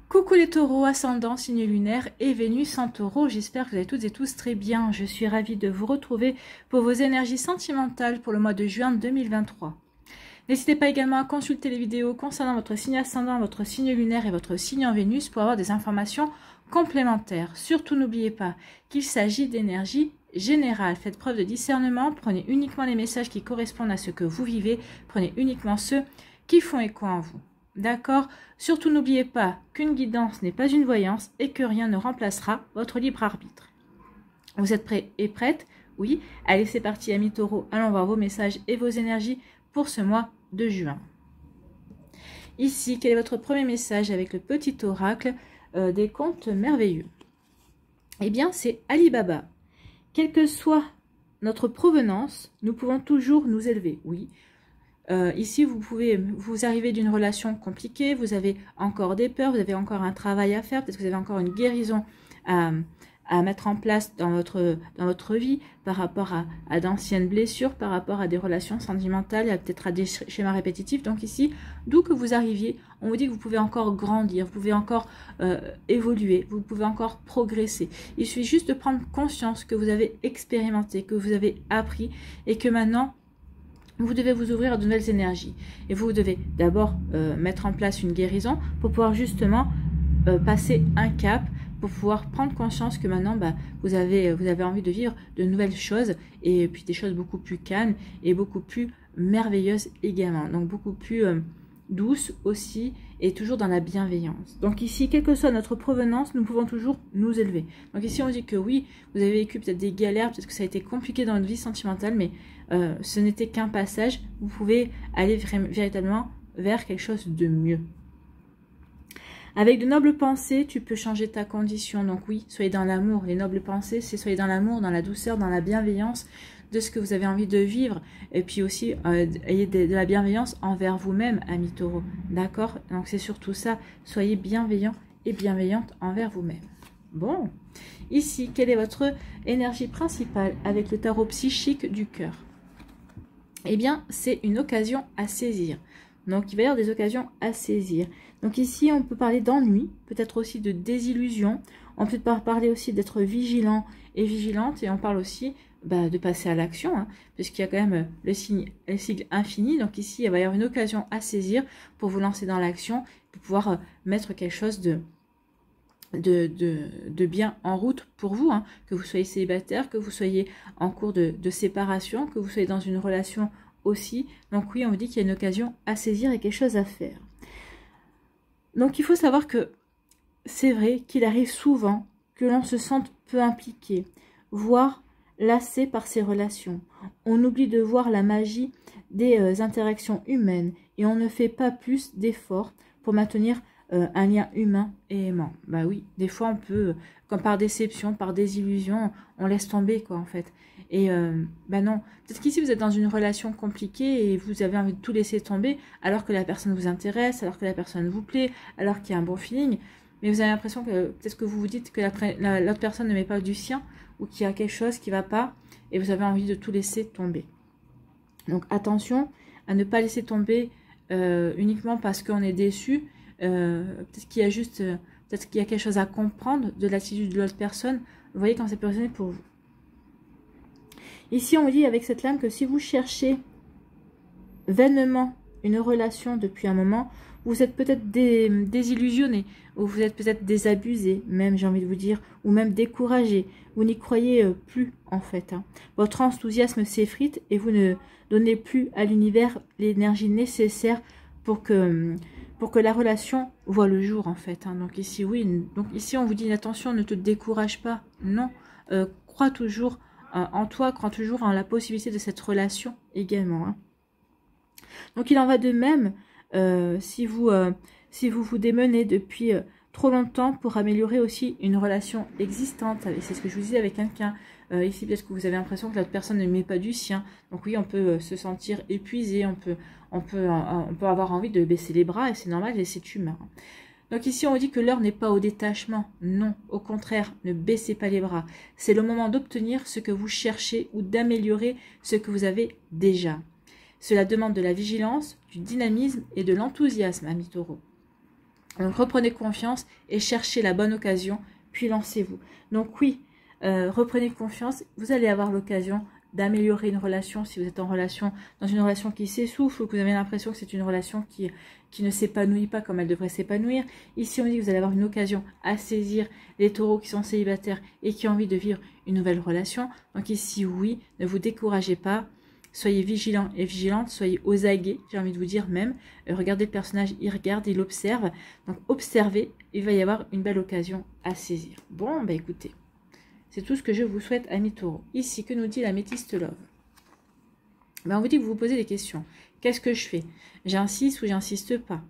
Coucou les taureaux, ascendant, signe lunaire et Vénus en taureau, j'espère que vous allez toutes et tous très bien. Je suis ravie de vous retrouver pour vos énergies sentimentales pour le mois de juin 2023. N'hésitez pas également à consulter les vidéos concernant votre signe ascendant, votre signe lunaire et votre signe en Vénus pour avoir des informations complémentaires. Surtout n'oubliez pas qu'il s'agit d'énergie générale. Faites preuve de discernement, prenez uniquement les messages qui correspondent à ce que vous vivez, prenez uniquement ceux qui font écho en vous. D'accord? Surtout n'oubliez pas qu'une guidance n'est pas une voyance et que rien ne remplacera votre libre arbitre. Vous êtes prêts et prêtes? Oui? Allez, c'est parti, amis taureaux. Allons voir vos messages et vos énergies pour ce mois de juin. Ici, quel est votre premier message avec le petit oracle des contes merveilleux? Eh bien, c'est Ali Baba. Quelle que soit notre provenance, nous pouvons toujours nous élever. Oui. Ici, vous arrivez d'une relation compliquée, vous avez encore des peurs, vous avez encore un travail à faire, peut-être que vous avez encore une guérison à mettre en place dans votre vie par rapport à d'anciennes blessures, par rapport à des relations sentimentales, peut-être à des schémas répétitifs. Donc ici, d'où que vous arriviez, on vous dit que vous pouvez encore grandir, vous pouvez encore évoluer, vous pouvez encore progresser. Il suffit juste de prendre conscience que vous avez expérimenté, que vous avez appris et que maintenant, vous devez vous ouvrir à de nouvelles énergies. Et vous devez d'abord mettre en place une guérison pour pouvoir justement passer un cap, pour pouvoir prendre conscience que maintenant vous avez envie de vivre de nouvelles choses et puis des choses beaucoup plus calmes et beaucoup plus merveilleuses également. Donc beaucoup plus douces aussi et toujours dans la bienveillance. Donc ici, quelle que soit notre provenance, nous pouvons toujours nous élever. Donc ici, on dit que oui, vous avez vécu peut-être des galères, peut-être que ça a été compliqué dans votre vie sentimentale, mais ce n'était qu'un passage. Vous pouvez aller véritablement vers quelque chose de mieux. Avec de nobles pensées, tu peux changer ta condition. Donc oui, soyez dans l'amour. Les nobles pensées, c'est soyez dans l'amour, dans la douceur, dans la bienveillance de ce que vous avez envie de vivre. Et puis aussi, ayez de la bienveillance envers vous-même, amis taureaux. D'accord? Donc c'est surtout ça. Soyez bienveillants et bienveillantes envers vous-même. Bon. Ici, quelle est votre énergie principale avec le tarot psychique du cœur? Eh bien, c'est une occasion à saisir. Donc, il va y avoir des occasions à saisir. Donc ici, on peut parler d'ennui, peut-être aussi de désillusion. On peut parler aussi d'être vigilant et vigilante. Et on parle aussi de passer à l'action, hein, puisqu'il y a quand même le signe infini. Donc ici, il va y avoir une occasion à saisir pour vous lancer dans l'action, pour pouvoir mettre quelque chose de bien en route pour vous, hein, que vous soyez célibataire, que vous soyez en cours de séparation, que vous soyez dans une relation aussi. Donc oui, on vous dit qu'il y a une occasion à saisir et quelque chose à faire. Donc il faut savoir que c'est vrai qu'il arrive souvent que l'on se sente peu impliqué, voire lassé par ses relations. On oublie de voir la magie des interactions humaines et on ne fait pas plus d'efforts pour maintenir un lien humain et aimant. Bah oui, des fois on peut, comme par déception, par désillusion, on laisse tomber quoi en fait. Et non, peut-être qu'ici vous êtes dans une relation compliquée et vous avez envie de tout laisser tomber alors que la personne vous intéresse, alors que la personne vous plaît, alors qu'il y a un bon feeling. Mais vous avez l'impression que peut-être que vous vous dites que l'autre personne ne met pas du sien ou qu'il y a quelque chose qui ne va pas et vous avez envie de tout laisser tomber. Donc attention à ne pas laisser tomber uniquement parce qu'on est déçu. Peut-être qu'il y a peut-être qu'il y a quelque chose à comprendre de l'attitude de l'autre personne. Vous voyez quand c'est personnel pour vous. Ici, on dit avec cette lame que si vous cherchez vainement une relation depuis un moment, vous êtes peut-être désillusionné, ou vous êtes peut-être désabusé, même j'ai envie de vous dire, ou même découragé. Vous n'y croyez plus en fait. Hein. Votre enthousiasme s'effrite et vous ne donnez plus à l'univers l'énergie nécessaire pour que la relation voit le jour en fait. Hein. Donc ici, oui, donc ici on vous dit attention, ne te décourage pas. Non, crois toujours en toi, crois toujours en la possibilité de cette relation également. Hein. Donc il en va de même si vous vous démenez depuis trop longtemps pour améliorer aussi une relation existante. C'est ce que je vous disais avec quelqu'un. Ici, peut-être que vous avez l'impression que l'autre personne ne met pas du sien. Donc oui, on peut se sentir épuisé, on peut avoir envie de baisser les bras et c'est normal et c'est humain. Donc ici, on dit que l'heure n'est pas au détachement. Non, au contraire, ne baissez pas les bras. C'est le moment d'obtenir ce que vous cherchez ou d'améliorer ce que vous avez déjà. Cela demande de la vigilance, du dynamisme et de l'enthousiasme, amis taureaux. Donc reprenez confiance et cherchez la bonne occasion, puis lancez-vous. Donc oui, reprenez confiance, vous allez avoir l'occasion d'améliorer une relation si vous êtes en relation, dans une relation qui s'essouffle ou que vous avez l'impression que c'est une relation qui ne s'épanouit pas comme elle devrait s'épanouir. Ici, on dit que vous allez avoir une occasion à saisir les taureaux qui sont célibataires et qui ont envie de vivre une nouvelle relation. Donc ici, oui, ne vous découragez pas. Soyez vigilants et vigilantes, soyez aux aguets, j'ai envie de vous dire même. Regardez le personnage, il regarde, il observe. Donc observez, il va y avoir une belle occasion à saisir. Bon, bah écoutez, c'est tout ce que je vous souhaite, amis taureaux. Ici, que nous dit l'améthyste love? Ben, on vous dit que vous vous posez des questions. Qu'est-ce que je fais? J'insiste ou j'insiste pas?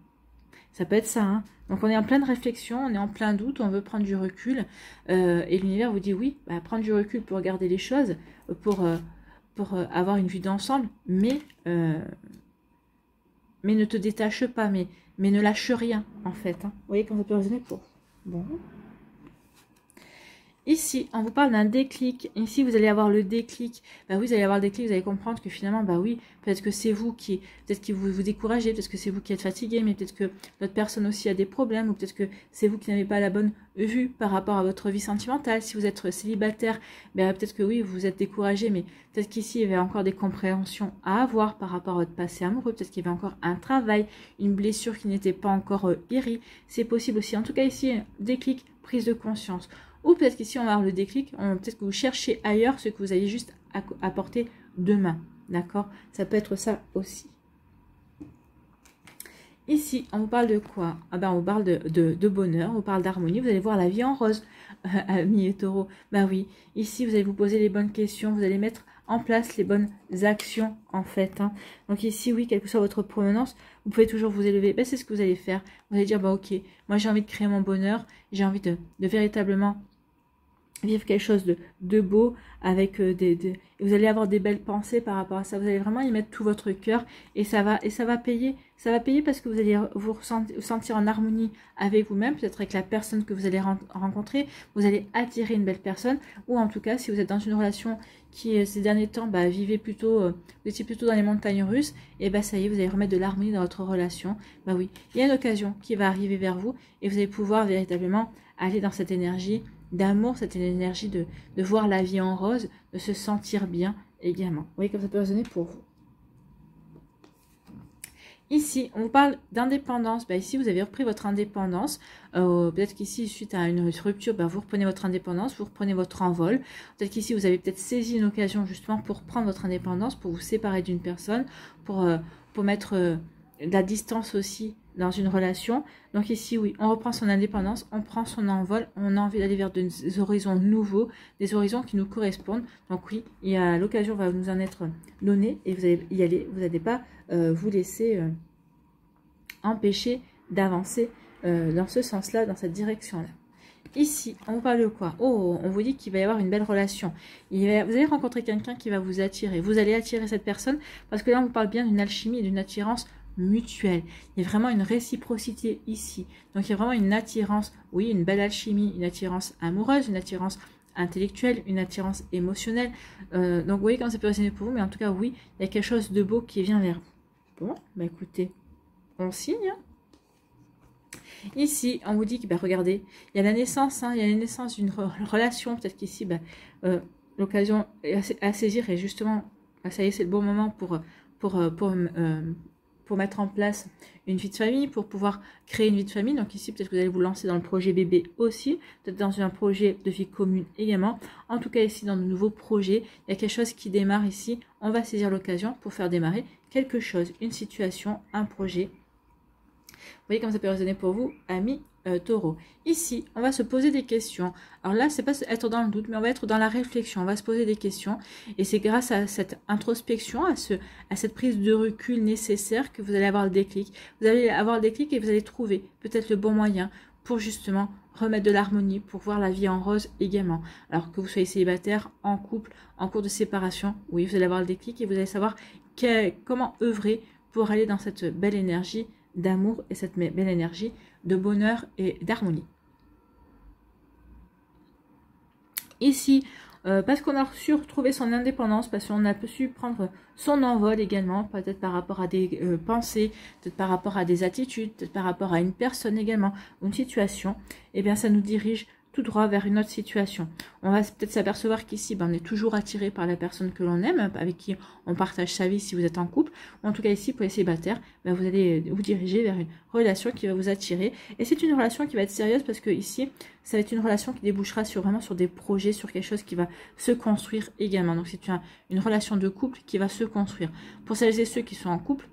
Ça peut être ça, hein. Donc on est en pleine réflexion, on est en plein doute, on veut prendre du recul. Et l'univers vous dit oui, bah, prendre du recul pour regarder les choses, pour avoir une vue d'ensemble, mais ne te détache pas, mais ne lâche rien, en fait. Hein. Vous voyez comment ça peut résonner pour bon. Ici, on vous parle d'un déclic. Ici, vous allez avoir le déclic. Bah oui, vous allez avoir le déclic, vous allez comprendre que finalement, bah oui, peut-être que c'est vous qui, peut-être que vous découragez, peut-être que c'est vous qui êtes fatigué, mais peut-être que l'autre personne aussi a des problèmes, ou peut-être que c'est vous qui n'avez pas la bonne vue par rapport à votre vie sentimentale. Si vous êtes célibataire, bah peut-être que oui, vous êtes découragé, mais peut-être qu'ici, il y avait encore des compréhensions à avoir par rapport à votre passé amoureux. Peut-être qu'il y avait encore un travail, une blessure qui n'était pas encore guérie. C'est possible aussi. En tout cas, ici, déclic, prise de conscience. Ou peut-être qu'ici, on va avoir le déclic, peut-être que vous cherchez ailleurs ce que vous allez juste apporter demain. D'accord? Ça peut être ça aussi. Ici, on vous parle de quoi? Ah ben, on vous parle de bonheur, on vous parle d'harmonie. Vous allez voir la vie en rose, amis et taureaux. Ben oui, ici, vous allez vous poser les bonnes questions, vous allez mettre en place les bonnes actions, en fait. Hein. Donc ici, oui, quelle que soit votre provenance, vous pouvez toujours vous élever. Ben, c'est ce que vous allez faire. Vous allez dire, bah ok, moi j'ai envie de créer mon bonheur, j'ai envie de véritablement vivre quelque chose de beau avec vous allez avoir des belles pensées par rapport à ça, vous allez vraiment y mettre tout votre cœur et ça va payer parce que vous allez vous sentir en harmonie avec vous-même, peut-être avec la personne que vous allez rencontrer, vous allez attirer une belle personne, ou en tout cas si vous êtes dans une relation qui ces derniers temps vivez plutôt vous étiez plutôt dans les montagnes russes, et ça y est, vous allez remettre de l'harmonie dans votre relation. Oui, il y a une occasion qui va arriver vers vous et vous allez pouvoir véritablement aller dans cette énergie d'amour, cette énergie de voir la vie en rose, de se sentir bien également. Vous voyez comme ça peut résonner pour vous. Ici, on vous parle d'indépendance. Ici, vous avez repris votre indépendance. Peut-être qu'ici, suite à une rupture, vous reprenez votre indépendance, vous reprenez votre envol. Peut-être qu'ici, vous avez peut-être saisi une occasion justement pour prendre votre indépendance, pour vous séparer d'une personne, pour mettre de la distance aussi dans une relation. Donc ici, oui, on reprend son indépendance, on prend son envol, on a envie d'aller vers des horizons nouveaux, des horizons qui nous correspondent. Donc oui, l'occasion va nous en être donnée et vous allez y aller. Vous n'allez pas vous laisser empêcher d'avancer dans ce sens-là, dans cette direction-là. Ici, on vous parle de quoi? Oh, on vous dit qu'il va y avoir une belle relation. Vous allez rencontrer quelqu'un qui va vous attirer. Vous allez attirer cette personne parce que là, on vous parle bien d'une alchimie et d'une attirance mutuelle. Il y a vraiment une réciprocité ici. Donc, il y a vraiment une attirance, oui, une belle alchimie, une attirance amoureuse, une attirance intellectuelle, une attirance émotionnelle. Donc, vous voyez comment ça peut résonner pour vous, mais en tout cas, oui, il y a quelque chose de beau qui vient vers vous. Bon, écoutez, on signe. Ici, on vous dit que, regardez, il y a la naissance, il y a la naissance d'une relation. Peut-être qu'ici, l'occasion à saisir et justement, ça y est, c'est le bon moment pour mettre en place une vie de famille, pour pouvoir créer une vie de famille. Donc ici, peut-être que vous allez vous lancer dans le projet bébé aussi, peut-être dans un projet de vie commune également. En tout cas, ici, dans de nouveaux projets, il y a quelque chose qui démarre ici. On va saisir l'occasion pour faire démarrer quelque chose, une situation, un projet. Vous voyez comme ça peut résonner pour vous, amis taureaux. Ici, on va se poser des questions. Alors là, c'est pas être dans le doute, mais on va être dans la réflexion. On va se poser des questions. Et c'est grâce à cette introspection, à cette prise de recul nécessaire que vous allez avoir le déclic. Vous allez avoir le déclic et vous allez trouver peut-être le bon moyen pour justement remettre de l'harmonie, pour voir la vie en rose également. Alors que vous soyez célibataire, en couple, en cours de séparation, oui, vous allez avoir le déclic et vous allez savoir comment œuvrer pour aller dans cette belle énergie d'amour et cette belle énergie de bonheur et d'harmonie. Ici, parce qu'on a su retrouver son indépendance, parce qu'on a su prendre son envol également, peut-être par rapport à des pensées, peut-être par rapport à des attitudes, peut-être par rapport à une personne également, ou une situation, et bien ça nous dirige tout droit vers une autre situation. On va peut-être s'apercevoir qu'ici, on est toujours attiré par la personne que l'on aime, avec qui on partage sa vie si vous êtes en couple, ou en tout cas ici pour les célibataires, vous allez vous diriger vers une relation qui va vous attirer. Et c'est une relation qui va être sérieuse parce que ici, ça va être une relation qui débouchera vraiment sur des projets, sur quelque chose qui va se construire également. Donc c'est une relation de couple qui va se construire. Pour celles et ceux qui sont en couple,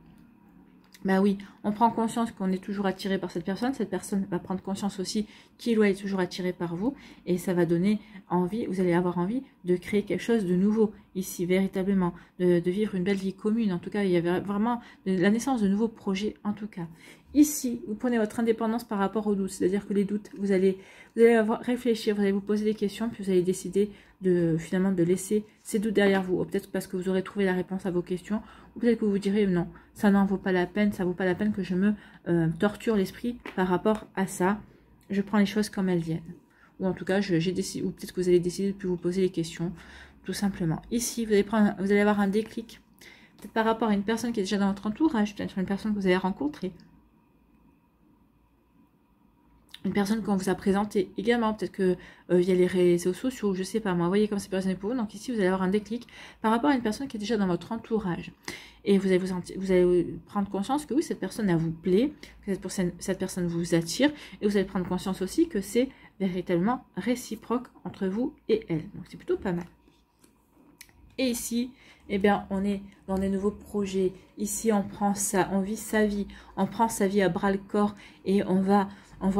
oui, on prend conscience qu'on est toujours attiré par cette personne va prendre conscience aussi qu'il est toujours attiré par vous, et ça va donner envie, vous allez avoir envie de créer quelque chose de nouveau ici, véritablement, de vivre une belle vie commune. En tout cas, il y avait vraiment la naissance de nouveaux projets, en tout cas. Ici, vous prenez votre indépendance par rapport aux doutes, c'est-à-dire que les doutes, vous allez réfléchir, vous allez vous poser des questions, puis vous allez décider finalement de laisser ces doutes derrière vous, ou peut-être parce que vous aurez trouvé la réponse à vos questions, ou peut-être que vous vous direz non, ça n'en vaut pas la peine, ça vaut pas la peine que je me torture l'esprit par rapport à ça, je prends les choses comme elles viennent. Ou en tout cas, j'ai décidé, ou peut-être que vous allez décider de plus vous poser les questions, tout simplement. Ici, vous allez avoir un déclic, peut-être par rapport à une personne qui est déjà dans votre entourage, peut-être une personne que vous avez rencontrée, une personne qu'on vous a présentée également, peut-être que via les réseaux sociaux, je sais pas moi, vous voyez comme c'est personne pour vous. Donc ici, vous allez avoir un déclic par rapport à une personne qui est déjà dans votre entourage. Et vous allez prendre conscience que oui, cette personne, elle vous plaît, que cette personne vous attire, et vous allez prendre conscience aussi que c'est véritablement réciproque entre vous et elle. Donc c'est plutôt pas mal. Et ici, eh bien, on est dans des nouveaux projets. Ici, on vit sa vie, on prend sa vie à bras le corps, et on voit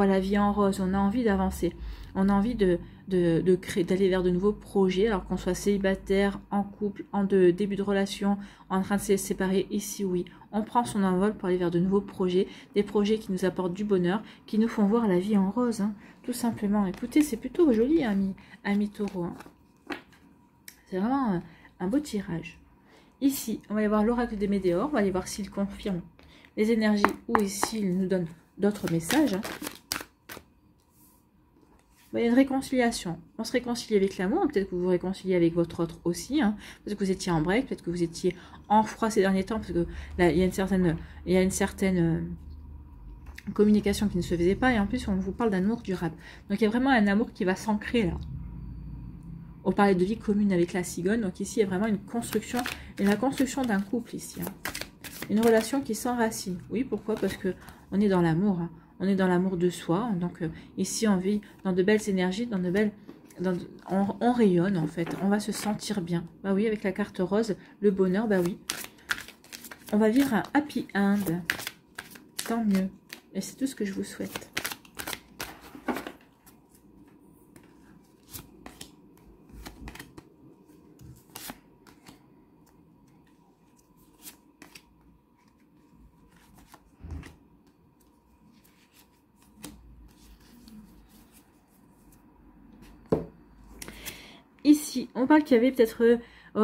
la vie en rose, on a envie d'avancer, on a envie d'aller vers de nouveaux projets, alors qu'on soit célibataire, en couple, début de relation, en train de se séparer. Ici, oui, on prend son envol pour aller vers de nouveaux projets, des projets qui nous apportent du bonheur, qui nous font voir la vie en rose, hein, tout simplement. Écoutez, c'est plutôt joli, ami Taureau. Hein. C'est vraiment un beau tirage. Ici, on va y voir l'oracle des Météores, on va aller voir s'il confirme les énergies ou s'il nous donne d'autres messages. Il y a une réconciliation. On se réconcilie avec l'amour. Peut-être que vous vous réconciliez avec votre autre aussi. Hein. Peut-être que vous étiez en break. Peut-être que vous étiez en froid ces derniers temps. Parce que là, il y a une certaine communication qui ne se faisait pas. Et en plus, on vous parle d'un amour durable. Donc, il y a vraiment un amour qui va s'ancrer là. On parlait de vie commune avec la cigogne. Donc, ici, il y a vraiment une construction. Et la construction d'un couple ici. Hein. Une relation qui s'enracine. Oui, pourquoi? Parce que on est dans l'amour. Hein. On est dans l'amour de soi. Donc, ici, on vit dans de belles énergies, on rayonne, en fait. On va se sentir bien. Bah oui, avec la carte rose, le bonheur, bah oui. On va vivre un happy end. Tant mieux. Et c'est tout ce que je vous souhaite. Ici, on parle qu'il y avait peut-être qu'il y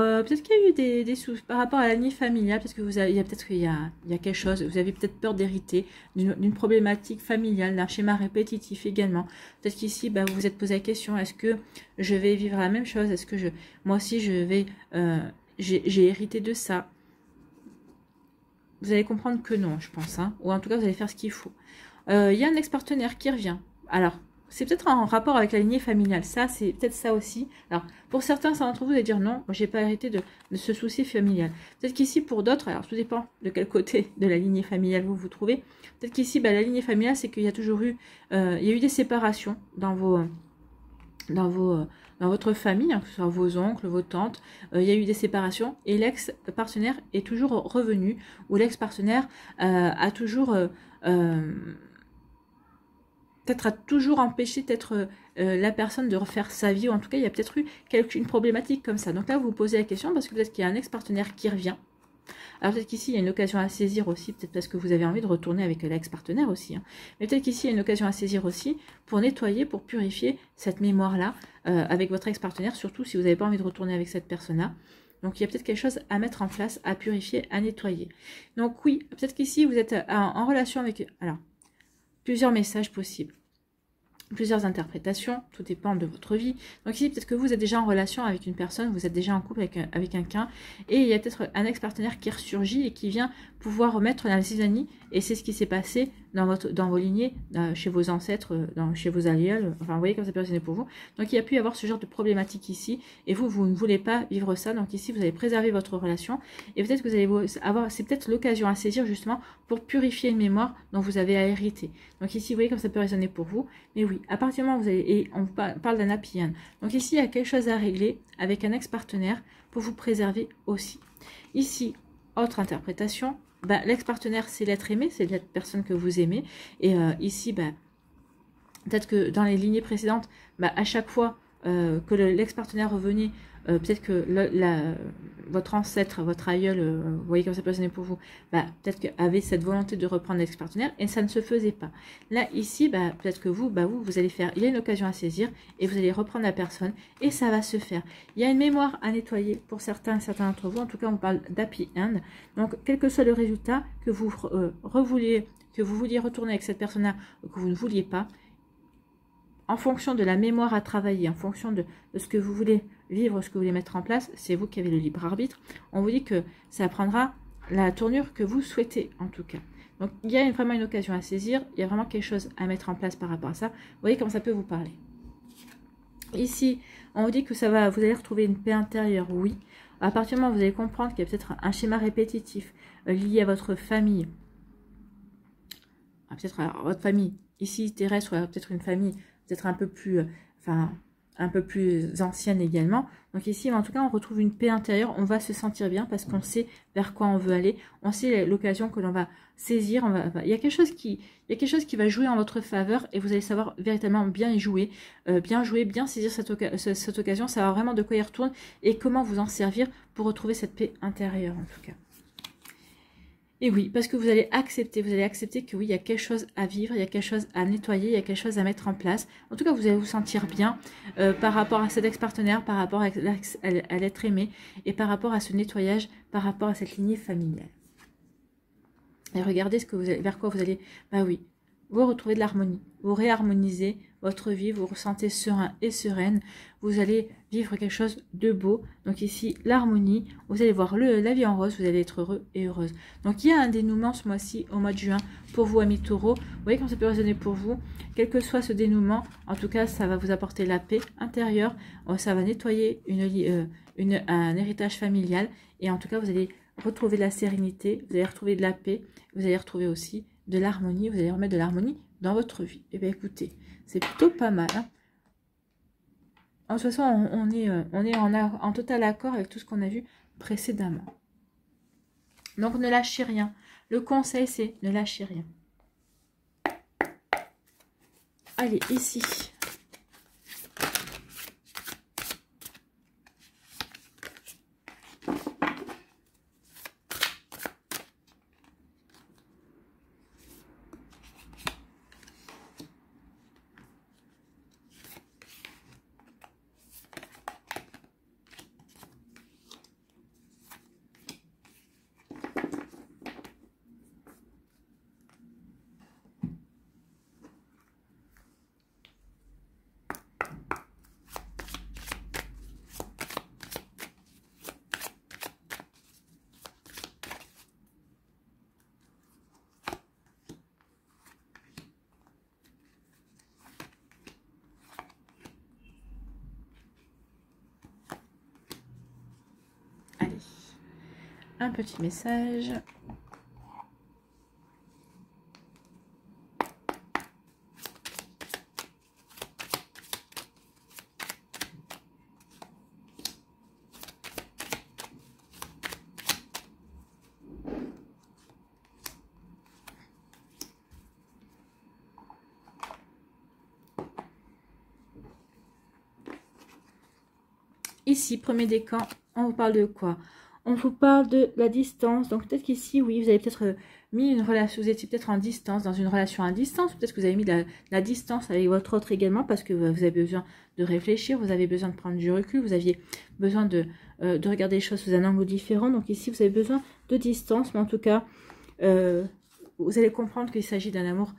a eu des soucis par rapport à la lignée familiale, parce que il y a peut-être qu'il y a quelque chose, vous avez peut-être peur d'hériter d'une problématique familiale, d'un schéma répétitif également. Peut-être qu'ici, vous vous êtes posé la question, est-ce que je vais vivre la même chose? Est-ce que moi aussi, j'ai hérité de ça? Vous allez comprendre que non, je pense, hein, ou en tout cas, vous allez faire ce qu'il faut. Il y a un ex-partenaire qui revient. Alors, c'est peut-être en rapport avec la lignée familiale. Ça, c'est peut-être ça aussi. Alors, pour certains d'entre vous, vous allez dire non, moi, j'ai pas hérité de ce souci familial. Peut-être qu'ici, pour d'autres, alors tout dépend de quel côté de la lignée familiale vous vous trouvez. Peut-être qu'ici, la lignée familiale, c'est qu'il y a toujours eu, il y a eu des séparations dans votre famille, hein, que ce soit vos oncles, vos tantes, il y a eu des séparations et l'ex-partenaire est toujours revenu, ou l'ex-partenaire a toujours... peut-être a toujours empêché la personne de refaire sa vie, ou en tout cas il y a peut-être eu une problématique comme ça. Donc là vous vous posez la question parce que peut-être qu'il y a un ex-partenaire qui revient. Alors peut-être qu'ici il y a une occasion à saisir aussi, peut-être parce que vous avez envie de retourner avec l'ex-partenaire aussi. Hein. Mais peut-être qu'ici il y a une occasion à saisir aussi pour nettoyer, pour purifier cette mémoire-là avec votre ex-partenaire, surtout si vous n'avez pas envie de retourner avec cette personne-là. Donc il y a peut-être quelque chose à mettre en place, à purifier, à nettoyer. Donc oui, peut-être qu'ici vous êtes en relation avec... Alors, plusieurs messages possibles. plusieurs interprétations, tout dépend de votre vie. Donc ici, peut-être que vous êtes déjà en relation avec une personne, vous êtes déjà en couple avec quelqu'un, et il y a peut-être un ex-partenaire qui ressurgit et qui vient pouvoir remettre la zizanie, et c'est ce qui s'est passé dans vos lignées, chez vos ancêtres, chez vos aïeuls, enfin vous voyez comme ça peut résonner pour vous. Donc il y a pu y avoir ce genre de problématique ici, et vous ne voulez pas vivre ça, donc ici vous allez préserver votre relation, et peut-être que vous allez avoir, c'est peut-être l'occasion à saisir justement pour purifier une mémoire dont vous avez à hériter. Donc ici vous voyez comme ça peut résonner pour vous, mais oui, à partir du moment où vous allez, et on parle d'un happy end, donc ici il y a quelque chose à régler avec un ex-partenaire pour vous préserver aussi. Ici, autre interprétation, bah, l'ex-partenaire c'est l'être aimé, c'est la personne que vous aimez, et ici bah, peut-être que dans les lignées précédentes, bah, à chaque fois que l'ex-partenaire revenait, peut-être que votre ancêtre, votre aïeul, vous voyez comme ça peut sonner pour vous, bah, peut-être qu'avait cette volonté de reprendre l'ex-partenaire et ça ne se faisait pas. Là, ici, bah, peut-être que vous allez faire, il y a une occasion à saisir et vous allez reprendre la personne et ça va se faire. Il y a une mémoire à nettoyer pour certains d'entre vous, en tout cas on parle d'happy end. Donc, quel que soit le résultat, que vous vouliez retourner avec cette personne-là ou que vous ne vouliez pas, en fonction de la mémoire à travailler, en fonction de ce que vous voulez vivre, ce que vous voulez mettre en place, c'est vous qui avez le libre arbitre. On vous dit que ça prendra la tournure que vous souhaitez, en tout cas. Donc, il y a vraiment une occasion à saisir, il y a vraiment quelque chose à mettre en place par rapport à ça. Vous voyez comment ça peut vous parler. Ici, on vous dit que vous allez retrouver une paix intérieure, oui. À partir du moment où vous allez comprendre qu'il y a peut-être un schéma répétitif lié à votre famille, peut-être à votre famille, ici terrestre, ou peut-être une famille peut-être un peu plus, un peu plus ancienne également. Donc ici, en tout cas, on retrouve une paix intérieure. On va se sentir bien parce qu'on sait vers quoi on veut aller. On sait l'occasion que l'on va saisir. Il y a quelque chose qui va jouer en votre faveur et vous allez savoir véritablement bien y jouer, bien saisir cette occasion. Savoir vraiment de quoi y retourne et comment vous en servir pour retrouver cette paix intérieure en tout cas. Et oui, parce que vous allez accepter que oui, il y a quelque chose à vivre, il y a quelque chose à nettoyer, il y a quelque chose à mettre en place. En tout cas, vous allez vous sentir bien par rapport à cet ex-partenaire, par rapport à l'être aimé et par rapport à ce nettoyage, par rapport à cette lignée familiale. Et regardez vers quoi vous allez, bah oui, vous retrouvez de l'harmonie, vous réharmonisez votre vie, vous ressentez serein et sereine, vous allez vivre quelque chose de beau. Donc ici, l'harmonie, vous allez voir la vie en rose, vous allez être heureux et heureuse. Donc il y a un dénouement ce mois-ci, au mois de juin, pour vous, amis taureaux. Vous voyez comment ça peut résonner pour vous. Quel que soit ce dénouement, en tout cas, ça va vous apporter la paix intérieure, ça va nettoyer un héritage familial, et en tout cas, vous allez retrouver de la sérénité, vous allez retrouver de la paix, vous allez retrouver aussi de l'harmonie, vous allez remettre de l'harmonie dans votre vie. Et bien écoutez, c'est plutôt pas mal. Hein. En toute façon, on est en total accord avec tout ce qu'on a vu précédemment. Donc ne lâchez rien. Le conseil, c'est ne lâchez rien. Allez, ici. Un petit message. Ici, premier décan, on vous parle de quoi? On vous parle de la distance. Donc peut-être qu'ici, oui, vous avez peut-être mis une relation, vous étiez peut-être en distance, dans une relation à distance. Peut-être que vous avez mis de la distance avec votre autre également parce que vous avez besoin de réfléchir, vous avez besoin de prendre du recul, vous aviez besoin de regarder les choses sous un angle différent. Donc ici, vous avez besoin de distance, mais en tout cas, vous allez comprendre qu'il s'agit d'un amour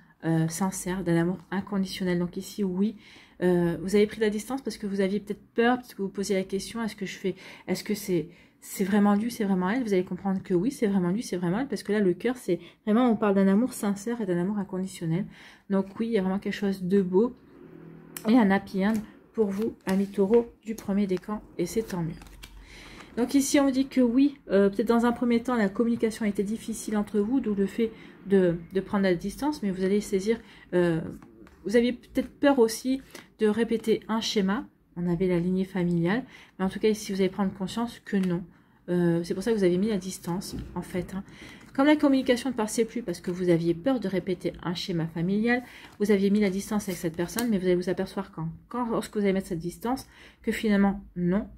sincère, d'un amour inconditionnel. Donc ici, oui, vous avez pris la distance parce que vous aviez peut-être peur, parce que vous vous posiez la question, est-ce que c'est vraiment lui, c'est vraiment elle? Vous allez comprendre que oui, c'est vraiment lui, c'est vraiment elle, parce que là, le cœur, c'est vraiment, on parle d'un amour sincère et d'un amour inconditionnel. Donc oui, il y a vraiment quelque chose de beau et un happy end pour vous, amis taureaux, du premier décan, et c'est tant mieux. Donc ici, on dit que oui, peut-être dans un premier temps, la communication a été difficile entre vous, d'où le fait de prendre la distance, mais vous allez saisir, vous aviez peut-être peur aussi de répéter un schéma. On avait la lignée familiale, mais en tout cas ici, vous allez prendre conscience que non. C'est pour ça que vous avez mis la distance, en fait. Hein. Comme la communication ne passait plus parce que vous aviez peur de répéter un schéma familial, vous aviez mis la distance avec cette personne, mais vous allez vous apercevoir lorsque vous allez mettre cette distance, que finalement, non.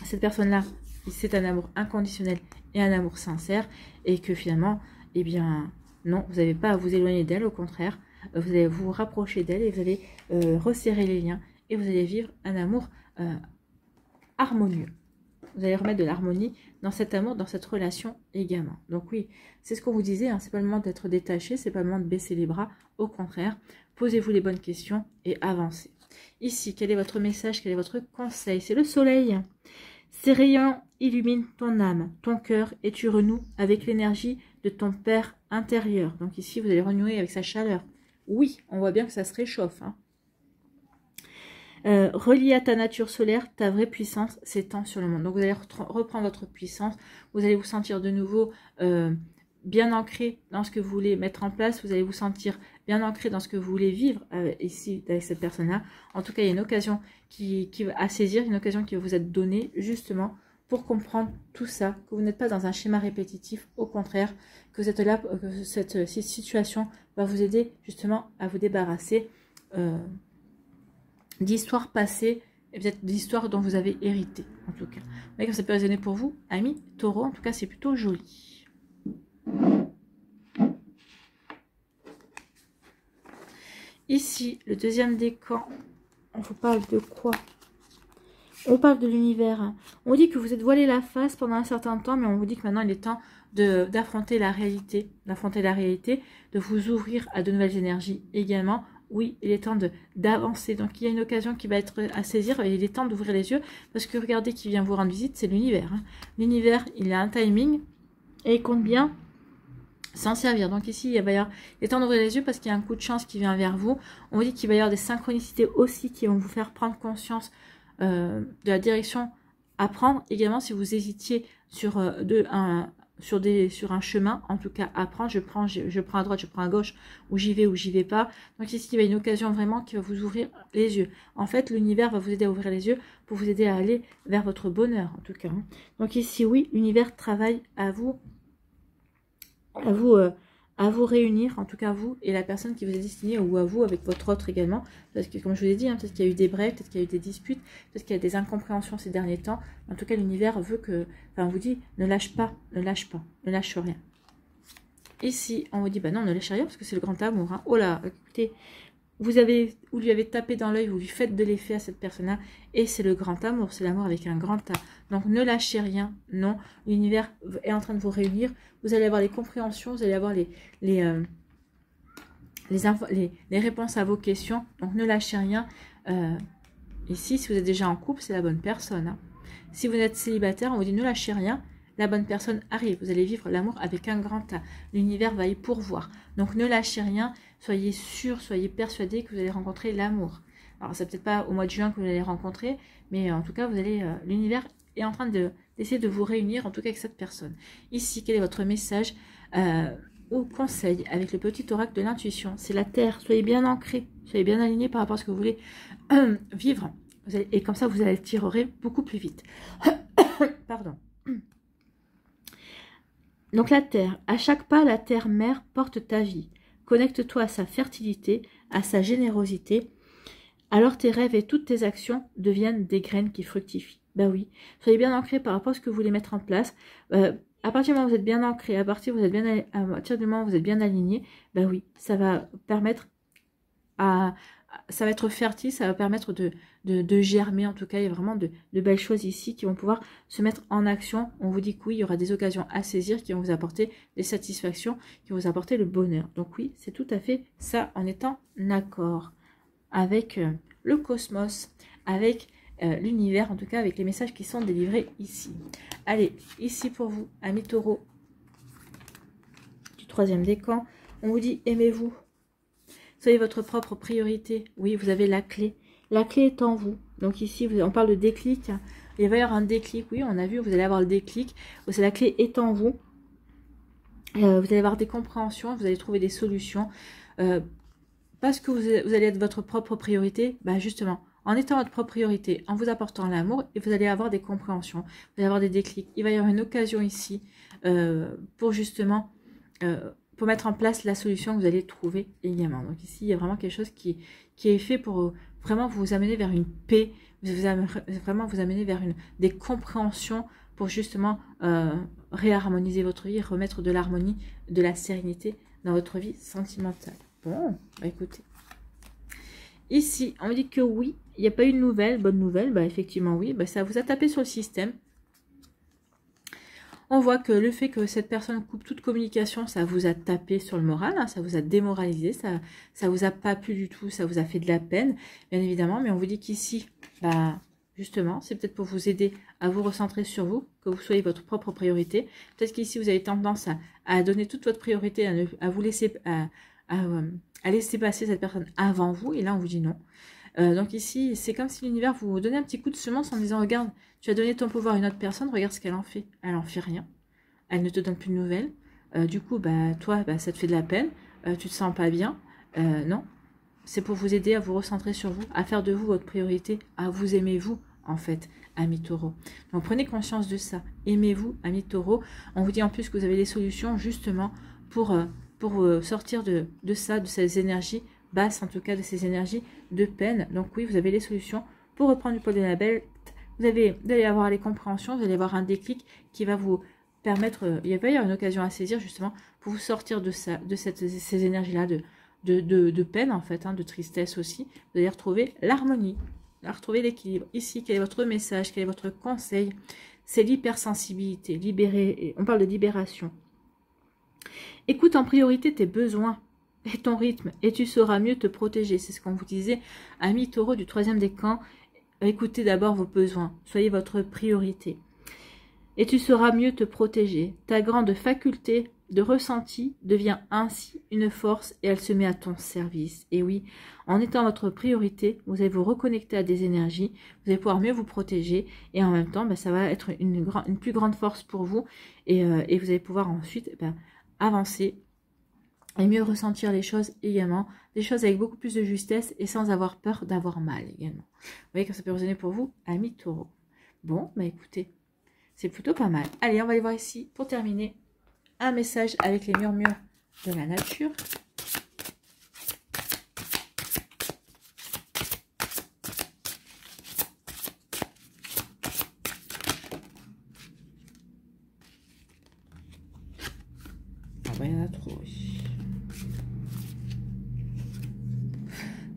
Cette personne-là, c'est un amour inconditionnel et un amour sincère, et que finalement, eh bien, non, vous n'avez pas à vous éloigner d'elle, au contraire, vous allez vous rapprocher d'elle et vous allez resserrer les liens, et vous allez vivre un amour harmonieux. Vous allez remettre de l'harmonie dans cet amour, dans cette relation également. Donc oui, c'est ce qu'on vous disait, hein, c'est pas le moment d'être détaché, c'est pas le moment de baisser les bras. Au contraire, posez-vous les bonnes questions et avancez. Ici, quel est votre message, quel est votre conseil? C'est le soleil. Ces rayons illuminent ton âme, ton cœur, et tu renoues avec l'énergie de ton Père intérieur. Donc ici, vous allez renouer avec sa chaleur. Oui, on voit bien que ça se réchauffe, hein. Relié à ta nature solaire, ta vraie puissance s'étend sur le monde. Donc vous allez reprendre votre puissance, vous allez vous sentir de nouveau bien ancré dans ce que vous voulez mettre en place, vous allez vous sentir bien ancré dans ce que vous voulez vivre ici avec cette personne-là. En tout cas, il y a une occasion à saisir, une occasion qui va vous être donnée justement pour comprendre tout ça, que vous n'êtes pas dans un schéma répétitif, au contraire, que vous êtes là, que cette situation va vous aider justement à vous débarrasser d'histoires passées et peut-être d'histoires dont vous avez hérité, en tout cas. Vous voyez que ça peut résonner pour vous, amis taureaux. En tout cas, c'est plutôt joli. Ici, le deuxième décan, on vous parle de quoi? On parle de l'univers. Hein. On dit que vous êtes voilé la face pendant un certain temps, mais on vous dit que maintenant, il est temps d'affronter la réalité, de vous ouvrir à de nouvelles énergies également. Oui, il est temps d'avancer. Donc, il y a une occasion qui va être à saisir et il est temps d'ouvrir les yeux parce que regardez qui vient vous rendre visite, c'est l'univers. Hein. L'univers, il a un timing et il compte bien s'en servir. Donc ici, il est temps d'ouvrir les yeux parce qu'il y a un coup de chance qui vient vers vous. On vous dit qu'il va y avoir des synchronicités aussi qui vont vous faire prendre conscience de la direction à prendre. Également, si vous hésitiez sur un chemin, en tout cas à prendre, je prends à droite, je prends à gauche, ou j'y vais pas. Donc ici, il y a une occasion vraiment qui va vous ouvrir les yeux. En fait, l'univers va vous aider à ouvrir les yeux pour vous aider à aller vers votre bonheur, en tout cas. Donc ici, oui, l'univers travaille à vous réunir, en tout cas vous et la personne qui vous est destinée, ou à vous avec votre autre également, parce que comme je vous l'ai dit, hein, peut-être qu'il y a eu des breaks, peut-être qu'il y a eu des disputes, peut-être qu'il y a des incompréhensions ces derniers temps. En tout cas, l'univers veut on vous dit, ne lâche pas, ne lâche rien. Ici, on vous dit, bah non, ne lâchez rien, parce que c'est le grand amour. Hein. Oh là, écoutez, vous lui avez tapé dans l'œil, vous lui faites de l'effet à cette personne-là, et c'est le grand amour, c'est l'amour avec un grand A. Donc ne lâchez rien, non, l'univers est en train de vous réunir, vous allez avoir les compréhensions, vous allez avoir les réponses à vos questions, donc ne lâchez rien. Ici, si vous êtes déjà en couple, c'est la bonne personne. Hein. Si vous êtes célibataire, on vous dit ne lâchez rien, la bonne personne arrive, vous allez vivre l'amour avec un grand A. L'univers va y pourvoir. Donc ne lâchez rien, soyez sûr, soyez persuadés que vous allez rencontrer l'amour. Alors c'est peut-être pas au mois de juin que vous allez rencontrer, mais en tout cas l'univers est en train d'essayer de vous réunir, en tout cas avec cette personne. Ici, quel est votre message ou conseil avec le petit oracle de l'intuition? C'est la terre, soyez bien ancrés, soyez bien alignés par rapport à ce que vous voulez vivre. Et comme ça, vous allez tirer beaucoup plus vite. Pardon. Donc la terre, à chaque pas, la terre-mère porte ta vie. Connecte-toi à sa fertilité, à sa générosité. Alors tes rêves et toutes tes actions deviennent des graines qui fructifient. Ben oui, soyez bien ancrés par rapport à ce que vous voulez mettre en place. À partir du moment où vous êtes bien ancré, à partir du moment où vous êtes bien aligné, ben oui, ça va permettre ça va être fertile, ça va permettre de germer. En tout cas, il y a vraiment de belles choses ici qui vont pouvoir se mettre en action. On vous dit que oui, il y aura des occasions à saisir qui vont vous apporter des satisfactions, qui vont vous apporter le bonheur. Donc oui, c'est tout à fait ça, en étant d'accord avec le cosmos, avec l'univers, en tout cas avec les messages qui sont délivrés ici. Allez, ici pour vous, amis taureaux, du 3e décan, on vous dit aimez-vous. Soyez votre propre priorité. Oui, vous avez la clé. La clé est en vous. Donc ici, on parle de déclic. Il va y avoir un déclic. Oui, on a vu, vous allez avoir le déclic. La clé est en vous. Vous allez avoir des compréhensions. Vous allez trouver des solutions. Parce que vous allez être votre propre priorité. Bah justement, en étant votre propre priorité, en vous apportant l'amour, et vous allez avoir des compréhensions. Vous allez avoir des déclics. Il va y avoir une occasion ici pour justement... pour mettre en place la solution que vous allez trouver également. Donc ici, il y a vraiment quelque chose qui est fait pour vraiment vous amener vers une paix, vraiment vous amener vers des compréhensions pour justement réharmoniser votre vie, remettre de l'harmonie, de la sérénité dans votre vie sentimentale. Bon, bah écoutez. Ici, on me dit que oui, il n'y a pas eu de nouvelle, bonne nouvelle, bah effectivement oui, bah ça vous a tapé sur le système. On voit que le fait que cette personne coupe toute communication, ça vous a tapé sur le moral, hein, ça vous a démoralisé, ça vous a pas plu du tout, ça vous a fait de la peine, bien évidemment. Mais on vous dit qu'ici, bah, justement, c'est peut-être pour vous aider à vous recentrer sur vous, que vous soyez votre propre priorité. Peut-être qu'ici, vous avez tendance à donner toute votre priorité, à vous laisser, à laisser passer cette personne avant vous. Et là, on vous dit non. Donc ici, c'est comme si l'univers vous donnait un petit coup de semence en disant, regarde, tu as donné ton pouvoir à une autre personne, regarde ce qu'elle en fait. Elle en fait rien. Elle ne te donne plus de nouvelles. Du coup, bah, toi, bah, ça te fait de la peine. Tu te sens pas bien. Non. C'est pour vous aider à vous recentrer sur vous, à faire de vous votre priorité, à vous aimer vous, en fait, amis taureaux. Donc prenez conscience de ça. Aimez-vous, amis taureaux. On vous dit en plus que vous avez des solutions justement pour sortir de ça, de ces énergies basses, en tout cas de ces énergies de peine. Donc oui, vous avez les solutions pour reprendre du poil de la bête. Vous allez avoir les compréhensions, vous allez avoir un déclic qui va vous permettre, il va y avoir une occasion à saisir justement pour vous sortir de ça, ces énergies-là de peine en fait, hein, de tristesse aussi. Vous allez retrouver l'harmonie, retrouver l'équilibre. Ici, quel est votre message, quel est votre conseil? C'est l'hypersensibilité, libérer, on parle de libération. Écoute en priorité tes besoins et ton rythme et tu sauras mieux te protéger. C'est ce qu'on vous disait, amis taureaux du 3e décan. Écoutez d'abord vos besoins, soyez votre priorité. Et tu sauras mieux te protéger. Ta grande faculté de ressenti devient ainsi une force et elle se met à ton service. Et oui, en étant votre priorité, vous allez vous reconnecter à des énergies, vous allez pouvoir mieux vous protéger et en même temps, bah, ça va être une plus grande force pour vous et vous allez pouvoir ensuite avancer et mieux ressentir les choses également, des choses avec beaucoup plus de justesse et sans avoir peur d'avoir mal également. Vous voyez que ça peut résonner pour vous, amis taureaux. Bon, bah écoutez, c'est plutôt pas mal. Allez, on va aller voir ici, pour terminer, un message avec les murmures de la nature. Ah bah, il y en a trop.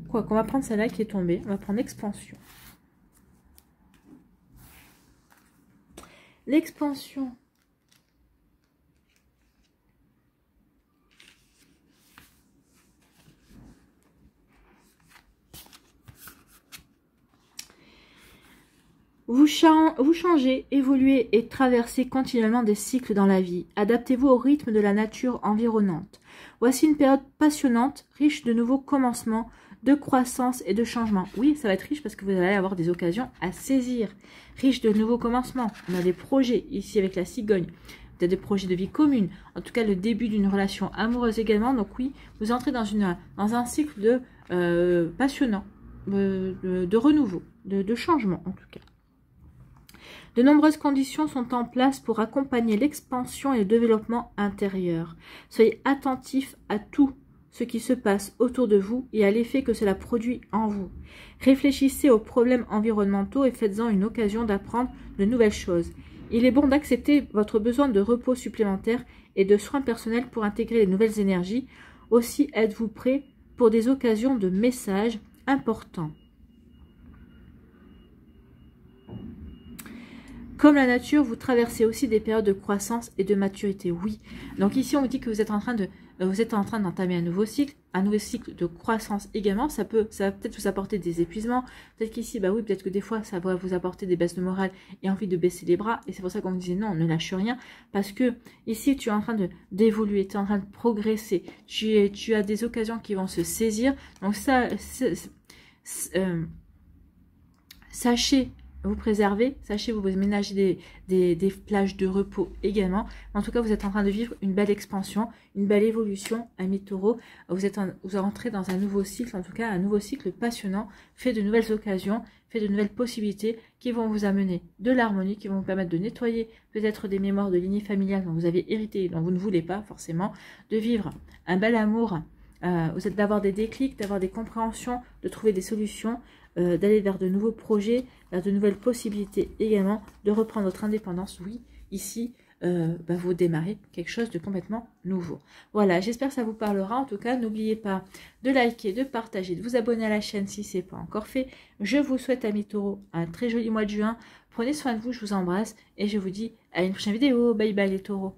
Quoi qu'on va prendre celle-là qui est tombée. On va prendre l'expansion. L'expansion. Vous changez, évoluez et traversez continuellement des cycles dans la vie. Adaptez-vous au rythme de la nature environnante. Voici une période passionnante, riche de nouveaux commencements, de croissance et de changement. Oui, ça va être riche parce que vous allez avoir des occasions à saisir. Riche de nouveaux commencements. On a des projets ici avec la cigogne. Peut-être des projets de vie commune. En tout cas, le début d'une relation amoureuse également. Donc oui, vous entrez dans un cycle de passionnant, de renouveau, de changement en tout cas. De nombreuses conditions sont en place pour accompagner l'expansion et le développement intérieur. Soyez attentifs à tout ce qui se passe autour de vous et à l'effet que cela produit en vous. Réfléchissez aux problèmes environnementaux et faites-en une occasion d'apprendre de nouvelles choses. Il est bon d'accepter votre besoin de repos supplémentaire et de soins personnels pour intégrer les nouvelles énergies. Aussi, êtes-vous prêt pour des occasions de messages importants. Comme la nature, vous traversez aussi des périodes de croissance et de maturité. Oui. Donc ici, on vous dit que vous êtes en train d'entamer un nouveau cycle de croissance également. Ça va peut-être vous apporter des épuisements. Peut-être qu'ici, bah oui, peut-être que des fois, ça va vous apporter des baisses de morale et envie de baisser les bras. Et c'est pour ça qu'on vous disait non, ne lâche rien. Parce que ici, tu es en train d'évoluer, tu es en train de progresser. Tu as des occasions qui vont se saisir. Donc ça, sachez vous préserver, sachez vous ménager des plages de repos également. En tout cas, vous êtes en train de vivre une belle expansion, une belle évolution, amis taureaux. Vous rentrez dans un nouveau cycle, en tout cas un nouveau cycle passionnant, fait de nouvelles occasions, fait de nouvelles possibilités qui vont vous amener de l'harmonie, qui vont vous permettre de nettoyer peut-être des mémoires de lignée familiale dont vous avez hérité, dont vous ne voulez pas forcément, de vivre un bel amour, d'avoir des déclics, d'avoir des compréhensions, de trouver des solutions, d'aller vers de nouveaux projets, vers de nouvelles possibilités également, de reprendre votre indépendance. Oui, ici, vous démarrez quelque chose de complètement nouveau. Voilà, j'espère que ça vous parlera. En tout cas, n'oubliez pas de liker, de partager, de vous abonner à la chaîne si ce n'est pas encore fait. Je vous souhaite, amis taureaux, un très joli mois de juin. Prenez soin de vous, je vous embrasse et je vous dis à une prochaine vidéo. Bye bye les taureaux.